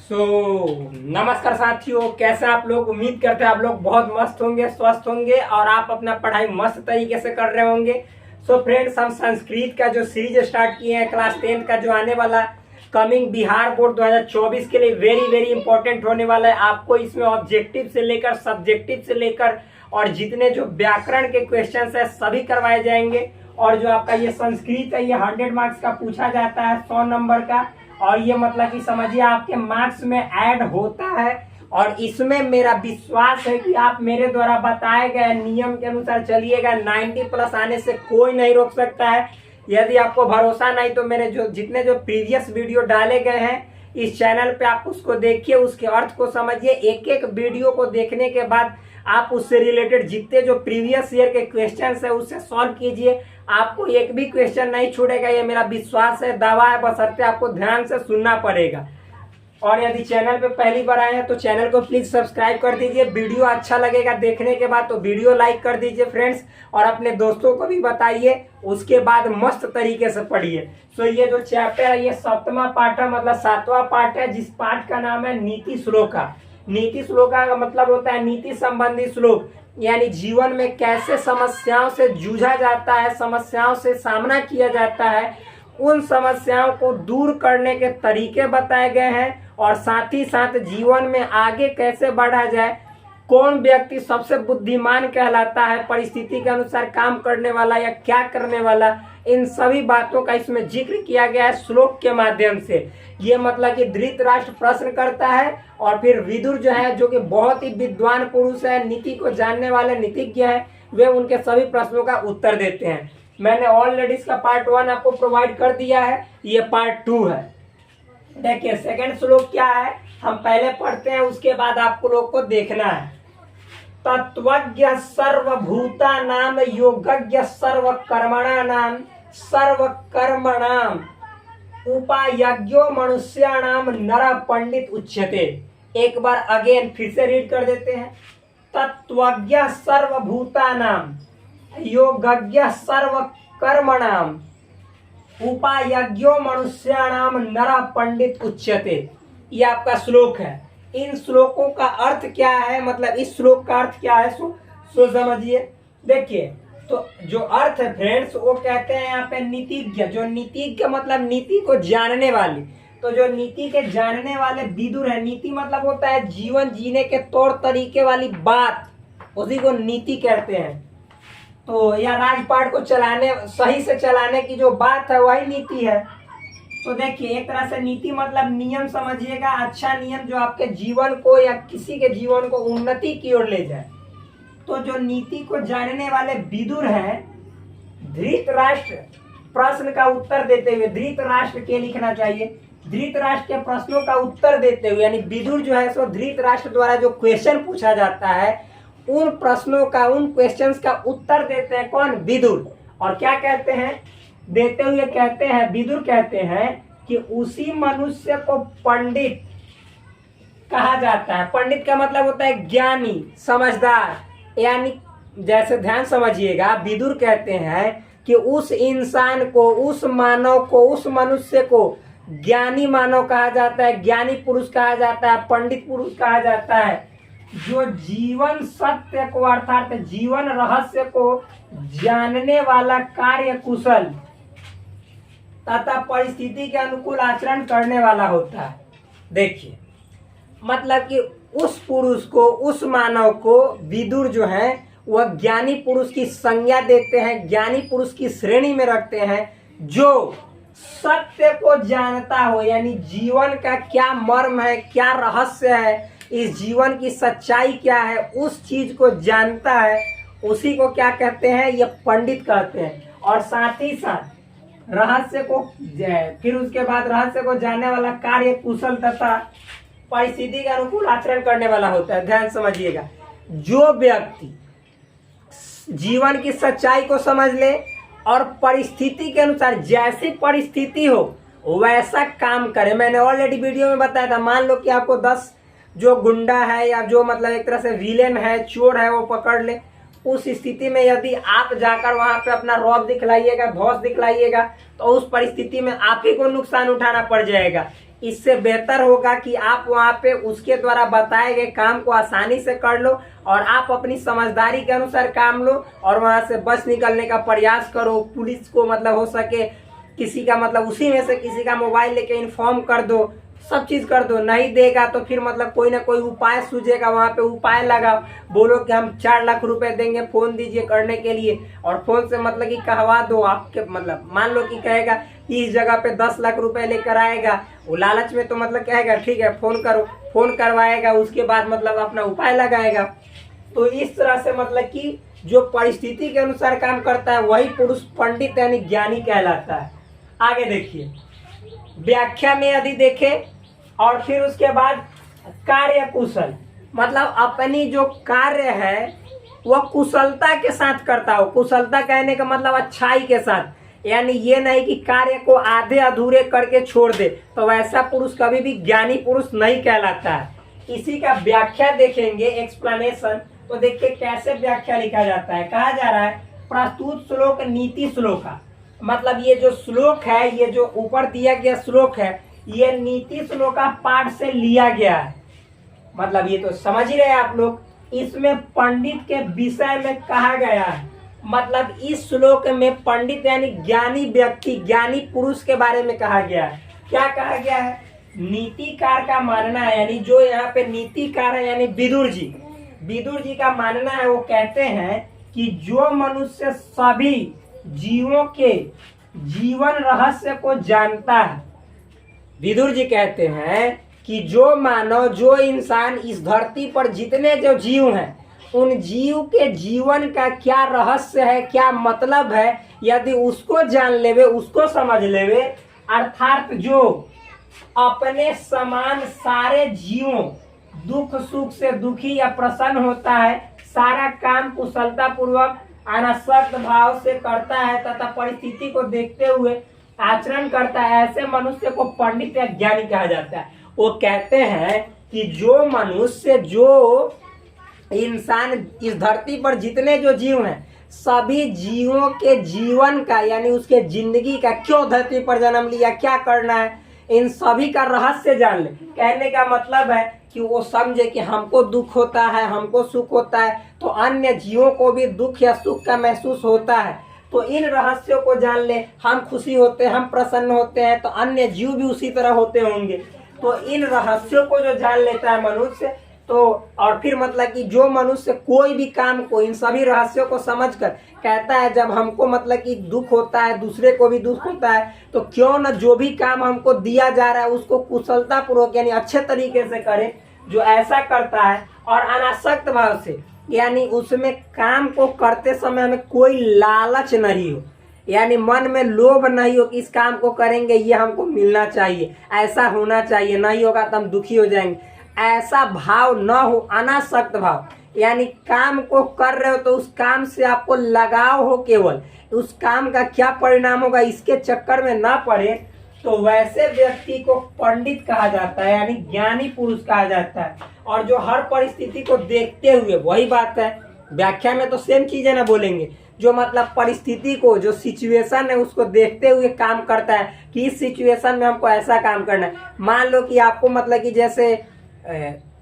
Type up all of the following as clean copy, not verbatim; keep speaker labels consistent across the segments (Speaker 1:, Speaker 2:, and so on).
Speaker 1: नमस्कार साथियों, कैसे आप लोग। उम्मीद करते हैं आप लोग बहुत मस्त होंगे, स्वस्थ होंगे और आप अपना पढ़ाई मस्त तरीके से कर रहे होंगे। फ्रेंड्स, हम संस्कृत का जो सीरीज स्टार्ट किए हैं क्लास 10 का, जो आने वाला कमिंग बिहार बोर्ड 2024 के लिए वेरी वेरी इंपॉर्टेंट होने वाला है। आपको इसमें ऑब्जेक्टिव से लेकर सब्जेक्टिव से लेकर और जितने जो व्याकरण के क्वेश्चन है सभी करवाए जाएंगे। और जो आपका ये संस्कृत है, ये 100 मार्क्स का पूछा जाता है, 100 नंबर का। और ये मतलब कि समझिए आपके मार्क्स में ऐड होता है। और इसमें मेरा विश्वास है कि आप मेरे द्वारा बताए गए नियम के अनुसार चलिएगा। 90 प्लस आने से कोई नहीं रोक सकता है। यदि आपको भरोसा नहीं तो मेरे जितने प्रीवियस वीडियो डाले गए हैं इस चैनल पे, आप उसको देखिए, उसके अर्थ को समझिए। एक एक वीडियो को देखने के बाद आप उससे रिलेटेड जितने जो प्रीवियस ईयर के क्वेश्चंस है उससे सॉल्व कीजिए। आपको एक भी क्वेश्चन नहीं छूटेगा, ये मेरा विश्वास है, दावा है। बशर्ते आपको ध्यान से सुनना पड़ेगा। और यदि चैनल पे पहली बार आए हैं तो चैनल को प्लीज सब्सक्राइब कर दीजिए। वीडियो अच्छा लगेगा देखने के बाद तो वीडियो लाइक कर दीजिए फ्रेंड्स, और अपने दोस्तों को भी बताइए। उसके बाद मस्त तरीके से पढ़िए। ये जो चैप्टर है ये 7वां पार्ट है, मतलब 7वां पार्ट है, जिस पार्ट का नाम है नीति श्लोका। नीति श्लोका का मतलब होता है नीति संबंधी श्लोक, यानी जीवन में कैसे समस्याओं से जूझा जाता है, समस्याओं से सामना किया जाता है, उन समस्याओं को दूर करने के तरीके बताए गए हैं। और साथ ही साथ जीवन में आगे कैसे बढ़ा जाए, कौन व्यक्ति सबसे बुद्धिमान कहलाता है, परिस्थिति के अनुसार काम करने वाला या क्या करने वाला, इन सभी बातों का इसमें जिक्र किया गया है श्लोक के माध्यम से। ये मतलब कि धृतराष्ट्र प्रश्न करता है और फिर विदुर जो है, जो कि बहुत ही विद्वान पुरुष है, नीति को जानने वाले नीतिज्ञ है, वे उनके सभी प्रश्नों का उत्तर देते हैं। मैंने ऑलरेडी इसका पार्ट 1 आपको प्रोवाइड कर दिया है, ये पार्ट 2 है। देखिए सेकंड श्लोक क्या है, हम पहले पढ़ते हैं, उसके बाद आपको लोग को देखना है। तत्वज्ञ सर्वभूतानां योगज्ञ सर्वकर्मणानां सर्वकर्मणां उपायज्ञो मनुष्याणां नर पंडित उच्यते। एक बार अगेन फिर से रीड कर देते हैं। तत्वज्ञ सर्वभूतानां योगज्ञ सर्वकर्मणां उपायज्ञो मनुष्याणां नर पंडित उच्यते। ये आपका श्लोक है। इन श्लोकों का अर्थ क्या है, मतलब इस श्लोक का अर्थ क्या है सो समझिए। देखिए, तो जो अर्थ है फ्रेंड्स, वो कहते हैं यहाँ पे नीतिज्ञ। जो नीतिज्ञ मतलब नीति को जानने वाले, तो जो नीति के जानने वाले विदुर है। नीति मतलब होता है जीवन जीने के तौर तरीके वाली बात, उसी को नीति कहते हैं। तो या राजपाट को चलाने, सही से चलाने की जो बात है वही नीति है। तो देखिए, एक तरह से नीति मतलब नियम समझिएगा, अच्छा नियम जो आपके जीवन को या किसी के जीवन को उन्नति की ओर ले जाए। तो जो नीति को जानने वाले विदुर हैं, धृतराष्ट्र प्रश्न का उत्तर देते हुए, धृतराष्ट्र के लिखना चाहिए, धृतराष्ट्र के प्रश्नों का उत्तर देते हुए, यानी विदुर जो है सो धृतराष्ट्र द्वारा जो क्वेश्चन पूछा जाता है उन प्रश्नों का, उन क्वेश्चंस का उत्तर देते हैं कौन, विदुर। और क्या कहते हैं, देते हुए कहते हैं, विदुर कहते हैं कि उसी मनुष्य को पंडित कहा जाता है। पंडित का मतलब होता है ज्ञानी, समझदार, यानी जैसे ध्यान समझिएगा, विदुर कहते हैं कि उस इंसान को, उस मानव को, उस मनुष्य को ज्ञानी मानव कहा जाता है, ज्ञानी पुरुष कहा जाता है, पंडित पुरुष कहा जाता है, जो जीवन सत्य को अर्थात जीवन रहस्य को जानने वाला, कार्य कुशल तथा परिस्थिति के अनुकूल आचरण करने वाला होता है। देखिए, मतलब कि उस पुरुष को, उस मानव को विदुर जो है वह ज्ञानी पुरुष की संज्ञा देते हैं, ज्ञानी पुरुष की श्रेणी में रखते हैं, जो सत्य को जानता हो, यानी जीवन का क्या मर्म है, क्या रहस्य है, इस जीवन की सच्चाई क्या है, उस चीज को जानता है, उसी को क्या कहते हैं, ये पंडित कहते हैं। और साथ ही साथ रहस्य को, फिर उसके बाद रहस्य को जानने वाला, कार्य कुशल तथा परिस्थिति के अनुकूल आचरण करने वाला होता है। ध्यान समझिएगा, जो व्यक्ति जीवन की सच्चाई को समझ ले और परिस्थिति के अनुसार, जैसी परिस्थिति हो वैसा काम करे। मैंने ऑलरेडी वीडियो में बताया था, मान लो कि आपको 10 जो गुंडा है या जो मतलब एक तरह से विलेन है, चोर है, वो पकड़ ले, उस स्थिति में यदि आप जाकर वहां पे अपना रौब दिखलाइएगा, धौस दिखलाइएगा, तो उस परिस्थिति में आप ही को नुकसान उठाना पड़ जाएगा। इससे बेहतर होगा कि आप वहाँ पे उसके द्वारा बताए गए काम को आसानी से कर लो और आप अपनी समझदारी के अनुसार काम लो और वहाँ से बच निकलने का प्रयास करो। पुलिस को मतलब हो सके किसी का मतलब उसी में से किसी का मोबाइल लेके इन्फॉर्म कर दो, सब चीज कर दो। नहीं देगा तो फिर मतलब कोई ना कोई उपाय सूझेगा, वहां पे उपाय लगाओ, बोलो कि हम 4 लाख रुपए देंगे, फोन दीजिए करने के लिए, और फोन से मतलब कि कहवा दो आपके, मतलब मान लो कि कहेगा कि इस जगह पे 10 लाख रुपए लेकर आएगा, वो लालच में तो मतलब कहेगा ठीक है फोन करो, फोन करवाएगा, उसके बाद मतलब अपना उपाय लगाएगा। तो इस तरह से मतलब कि जो परिस्थिति के अनुसार काम करता है वही पुरुष पंडित यानी ज्ञानी कहलाता है। आगे देखिए, व्याख्या में यदि देखें और फिर उसके बाद कार्य कुशल, मतलब अपनी जो कार्य है वह कुशलता के साथ करता हो। कुशलता कहने का मतलब अच्छाई के साथ, यानी ये नहीं कि कार्य को आधे अधूरे करके छोड़ दे, तो वैसा पुरुष कभी भी ज्ञानी पुरुष नहीं कहलाता है। इसी का व्याख्या देखेंगे, एक्सप्लेनेशन, तो देखिए कैसे व्याख्या लिखा जाता है। कहा जा रहा है प्रस्तुत श्लोक नीति श्लोक का, मतलब ये जो श्लोक है, ये जो ऊपर दिया गया श्लोक है, ये नीति श्लोक का पाठ से लिया गया है। मतलब ये तो समझ ही रहे आप लोग। इसमें पंडित के विषय में कहा गया है, मतलब इस श्लोक में पंडित यानी ज्ञानी व्यक्ति, ज्ञानी पुरुष के बारे में कहा गया है। क्या कहा गया है? नीतिकार का मानना है, यानी जो यहाँ पे नीतिकार है यानी विदुर जी, विदुर जी का मानना है, वो कहते हैं कि जो मनुष्य सभी जीवों के जीवन रहस्य को जानता है, विदुर जी कहते हैं कि जो मानव, जो इंसान इस धरती पर जितने जो जीव हैं, उन जीव के जीवन का क्या रहस्य है, क्या मतलब है, यदि उसको जान लेवे, उसको समझ लेवे, अर्थात जो अपने समान सारे जीवों, दुख सुख से दुखी या प्रसन्न होता है, सारा काम कुशलता पूर्वक अनासक्त भाव से करता है तथा परिस्थिति को देखते हुए आचरण करता है, ऐसे मनुष्य को पंडित या ज्ञानी कहा जाता है। वो कहते हैं कि जो मनुष्य, जो इंसान इस धरती पर जितने जो जीव हैं, सभी जीवों के जीवन का यानी उसके जिंदगी का, क्यों धरती पर जन्म लिया, क्या करना है, इन सभी का रहस्य जान ले। कहने का मतलब है कि वो समझे कि हमको दुख होता है, हमको सुख होता है, तो अन्य जीवों को भी दुख या सुख का महसूस होता है, तो इन रहस्यों को जान ले। हम खुशी होते हैं, हम प्रसन्न होते हैं, तो अन्य जीव भी उसी तरह होते होंगे। तो इन रहस्यों को जो जान लेता है मनुष्य, तो और फिर मतलब कि जो मनुष्य कोई भी काम को इन सभी रहस्यों को समझकर कहता है, जब हमको मतलब कि दुख होता है, दूसरे को भी दुख होता है, तो क्यों न जो भी काम हमको दिया जा रहा है उसको कुशलता पूर्वक यानी अच्छे तरीके से करें। जो ऐसा करता है और अनासक्त भाव से, यानी उसमें काम को करते समय हमें कोई लालच नहीं हो, यानी मन में लोभ नहीं हो कि इस काम को करेंगे ये हमको मिलना चाहिए, ऐसा होना चाहिए, नहीं होगा तो हम दुखी हो जाएंगे, ऐसा भाव न हो। अनासक्त भाव यानी काम को कर रहे हो तो उस काम से आपको लगाव हो, केवल उस काम का क्या परिणाम होगा इसके चक्कर में ना पड़े, तो वैसे व्यक्ति को पंडित कहा जाता है, यानी ज्ञानी पुरुष कहा जाता है। और जो हर परिस्थिति को देखते हुए, वही बात है, व्याख्या में तो सेम चीजें ना बोलेंगे, जो मतलब परिस्थिति को, जो सिचुएशन है उसको देखते हुए काम करता है कि इस सिचुएशन में हमको ऐसा काम करना है। मान लो कि आपको मतलब कि जैसे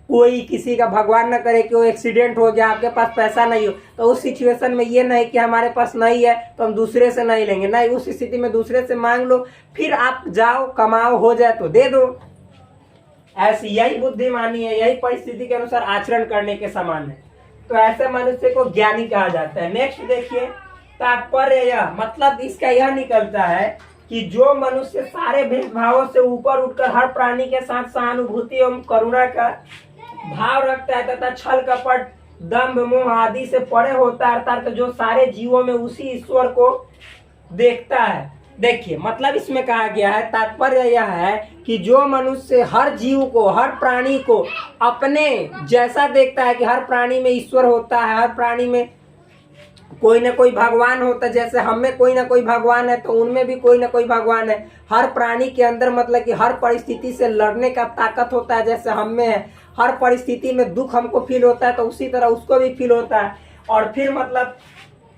Speaker 1: कोई किसी का भगवान न करे कि वो एक्सीडेंट हो गया, आपके पास पैसा नहीं हो, तो उस सिचुएशन में ये नहीं कि हमारे पास नहीं है तो हम दूसरे से नहीं लेंगे, नहीं, उस स्थिति में दूसरे से मांग लो, फिर आप जाओ कमाओ, हो जाए तो दे दो। ऐसी यही बुद्धिमानी है, यही परिस्थिति के अनुसार आचरण करने के समान है। तो ऐसे मनुष्य को ज्ञानी कहा जाता है। नेक्स्ट देखिए, तात्पर्य यह, मतलब इसका यह निकलता है कि जो मनुष्य सारे भेदभावों से ऊपर उठकर हर प्राणी के साथ सहानुभूति एवं करुणा का भाव रखता है तथा छल कपट दंभ मोह आदि से परे होता है, अर्थात जो सारे जीवों में उसी ईश्वर को देखता है। देखिए मतलब इसमें कहा गया है, तात्पर्य यह है कि जो मनुष्य हर जीव को, हर प्राणी को अपने जैसा देखता है कि हर प्राणी में ईश्वर होता है, हर प्राणी में कोई ना कोई भगवान होता है, जैसे हम में कोई ना कोई भगवान है तो उनमें भी कोई ना कोई भगवान है। हर प्राणी के अंदर मतलब कि हर परिस्थिति से लड़ने का ताकत होता है, जैसे हम में है। हर परिस्थिति में दुख हमको फील होता है तो उसी तरह उसको भी फील होता है। और फिर मतलब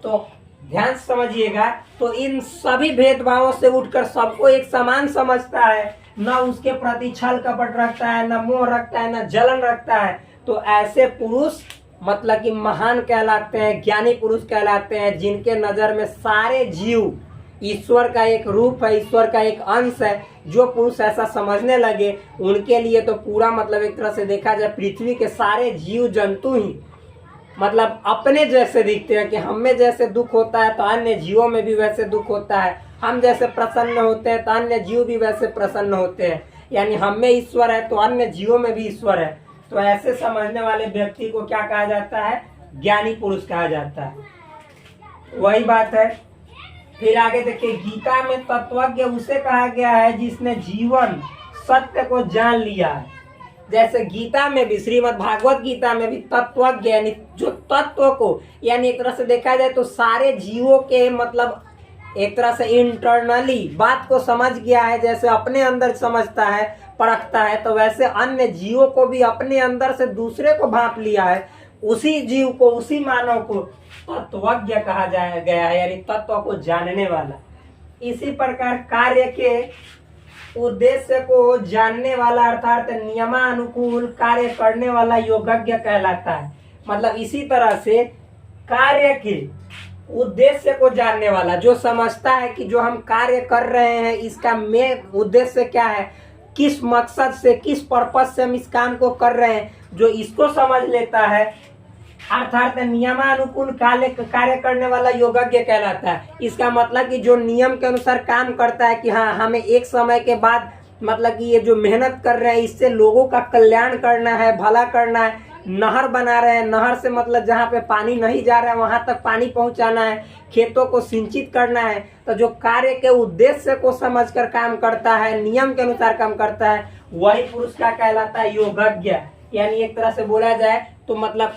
Speaker 1: तो ध्यान से समझिएगा, तो इन सभी भेदभावों से उठकर सबको एक समान समझता है, ना उसके प्रति छल कपट रखता है, ना मोह रखता है, ना जलन रखता है, तो ऐसे पुरुष मतलब कि महान कहलाते हैं, ज्ञानी पुरुष कहलाते हैं, जिनके नजर में सारे जीव ईश्वर का एक रूप है, ईश्वर का एक अंश है। जो पुरुष ऐसा समझने लगे उनके लिए तो पूरा मतलब एक तरह से देखा जाए पृथ्वी के सारे जीव जंतु ही मतलब अपने जैसे दिखते हैं कि हमें जैसे दुख होता है तो अन्य जीवों में भी वैसे दुख होता है, हम जैसे प्रसन्न होते हैं तो अन्य जीव भी वैसे प्रसन्न होते हैं, यानी हम में ईश्वर है तो अन्य जीवों में भी ईश्वर है। तो ऐसे समझने वाले व्यक्ति को क्या कहा जाता है? ज्ञानी पुरुष कहा जाता है। वही बात है। फिर आगे देखिए, गीता में तत्वज्ञ उसे कहा गया है जिसने जीवन सत्य को जान लिया है। जैसे गीता में भी, श्रीमद् भागवत गीता में भी तत्वज्ञ यानी जो तत्व को, यानी एक तरह से देखा जाए तो सारे जीवों के मतलब एक तरह से इंटरनली बात को समझ गया है। जैसे अपने अंदर समझता है, परखता है, तो वैसे अन्य जीवों को भी अपने अंदर से दूसरे को भांप लिया है। उसी जीव को, उसी मानव को तत्वज्ञ कहा गया है, यानी तत्व को जानने वाला। इसी प्रकार कार्य के उद्देश्य को जानने वाला अर्थात नियमानुकूल कार्य करने वाला योगज्ञ कहलाता है। मतलब इसी तरह से कार्य के उद्देश्य को जानने वाला, जो समझता है कि जो हम कार्य कर रहे हैं इसका मेन उद्देश्य क्या है, किस मकसद से, किस पर्पस से हम इस काम को कर रहे हैं, जो इसको समझ लेता है अर्थात नियमानुकूल कार्य करने वाला योगज्ञ कहलाता है। इसका मतलब कि जो नियम के अनुसार काम करता है कि हाँ हमें एक समय के बाद मतलब कि ये जो मेहनत कर रहे हैं इससे लोगों का कल्याण करना है, भला करना है। नहर बना रहे हैं, नहर से मतलब जहाँ पे पानी नहीं जा रहा है वहां तक पानी पहुंचाना है, खेतों को सिंचित करना है। तो जो कार्य के उद्देश्य को समझकर काम करता है, नियम के अनुसार काम करता है, वही पुरुष का कहलाता है योगज्ञ। यानी एक तरह से बोला जाए तो मतलब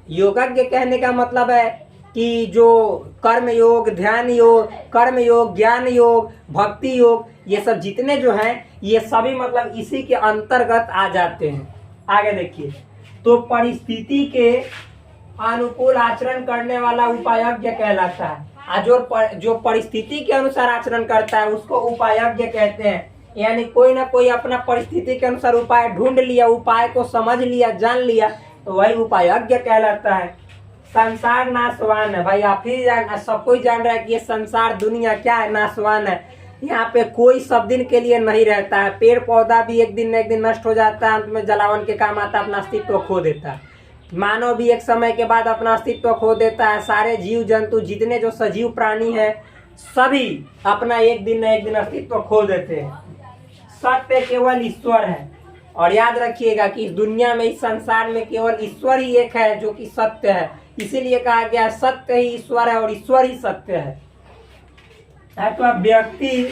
Speaker 1: योगज्ञ कहने का मतलब है कि जो कर्म योग, ध्यान योग, कर्म योग, ज्ञान योग, भक्ति योग, ये सब जितने जो हैं ये सभी मतलब इसी के अंतर्गत आ जाते हैं। आगे देखिए, तो परिस्थिति के अनुकूल आचरण करने वाला उपायज्ञ कहलाता है। जो परिस्थिति के अनुसार आचरण करता है उसको उपायज्ञ कहते हैं। यानी कोई ना कोई अपना परिस्थिति के अनुसार उपाय ढूंढ लिया, उपाय को समझ लिया, जान लिया, तो वही उपायज्ञ कहलाता है। संसार नाशवान है, भाई आप ही सब कोई जान रहा है कि ये संसार दुनिया क्या है, नाशवान है। यहाँ पे कोई सब दिन के लिए नहीं रहता है। पेड़ पौधा भी एक दिन न एक दिन नष्ट हो जाता है, अंत में जलावन के काम आता है, अपना अस्तित्व खो देता है। मानव भी एक समय के बाद अपना अस्तित्व खो देता है। सारे जीव जंतु जितने जो सजीव प्राणी हैं सभी अपना एक दिन न एक दिन अस्तित्व खो देते हैं। सत्य केवल ईश्वर है, और याद रखिएगा कि इस दुनिया में, इस संसार में केवल ईश्वर ही एक है जो कि सत्य है। इसीलिए कहा गया सत्य ही ईश्वर है और ईश्वर ही सत्य है। तो व्यक्ति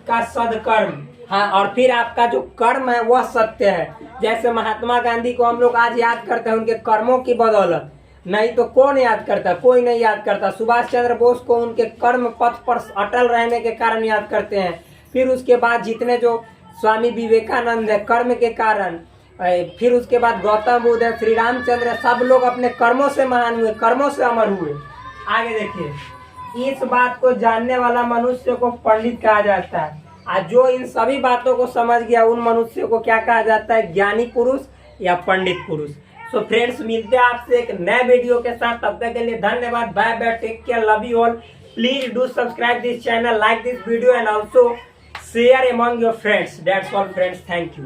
Speaker 1: का सदकर्म, हाँ, और फिर आपका जो कर्म है वह सत्य है। जैसे महात्मा गांधी को हम लोग आज याद करते हैं उनके कर्मों की बदौलत, नहीं तो कौन याद करता? कोई नहीं याद करता। सुभाष चंद्र बोस को उनके कर्म पथ पर अटल रहने के कारण याद करते हैं। फिर उसके बाद जितने जो स्वामी विवेकानंद है कर्म के कारण, फिर उसके बाद गौतम बुद्ध है, श्री रामचंद्र है, सब लोग अपने कर्मों से महान हुए, कर्मों से अमर हुए। आगे देखिए, इस बात को जानने वाला मनुष्य को पंडित कहा जाता है। आज जो इन सभी बातों को समझ गया उन मनुष्य को क्या कहा जाता है? ज्ञानी पुरुष या पंडित पुरुष। सो फ्रेंड्स, मिलते हैं आपसे एक नए वीडियो के साथ। तब तक के लिए धन्यवाद। Bye bye, take care, love you all. Please do subscribe this channel, like this video and also share among your friends. That's all friends. Thank you.